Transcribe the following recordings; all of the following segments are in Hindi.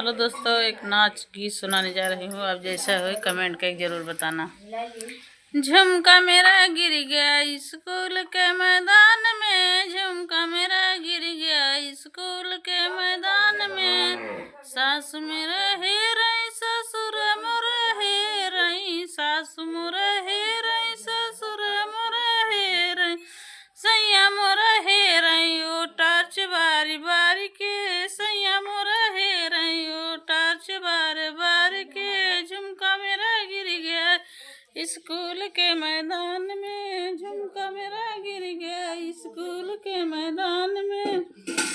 हेलो दोस्तों, एक नाच गीत सुनाने जा रही हूँ। आप जैसा हो कमेंट करके जरूर बताना। झुमका मेरा गिर गया स्कूल के मैदान में, झुमका मेरा गिर गया स्कूल के मैदान में। सास मेरा हे रही ससुर मोर हे रही, सास मोर हे रही ससुर मोर हे रही, सैया मोर हे रही ओ टार्च बारी बारी के, सैया मोर हे रही ओ टार्च बार बार के। झुमका मेरा गिर गया स्कूल के मैदान में, झुमका मेरा गिर गया स्कूल के मैदान में।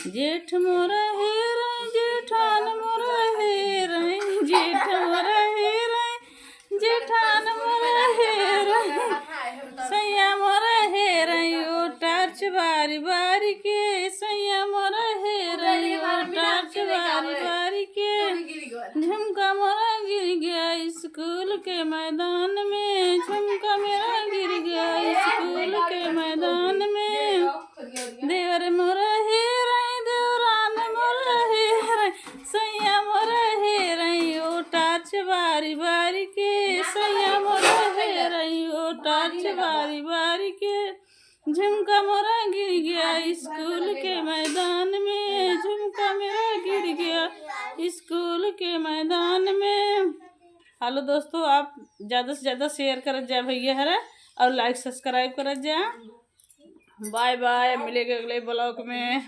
जेठ मोरा हे रही जेठान मोरा हे रही, जेठ मोरा हे रही जेठान मोरा हे रही, सैया मोरा हे रही ओ टार्च बारी बारी के, सैया मोरा हे रही ओ टार्च बारी बारी के। झुमका मोरा गिर गया स्कूल के मैदान में, झुमका मेरा गिर गया स्कूल के मैदान में। देवर मोरा हे रही देवरान मोरा हे रही, सैया मोरा हे रही ओ टार्च बारी बारी के, सैया मोरा हे रही ओ टार्च बारी बारी के। झुमका मोरा गिर गया स्कूल के मैदान में, झुमका मेरा गिर गया स्कूल के मैदान में। हेलो दोस्तों, आप ज़्यादा से ज़्यादा शेयर कर जा भैया है और लाइक सब्सक्राइब कर जा। बाय बाय, मिलेंगे अगले ब्लॉग में।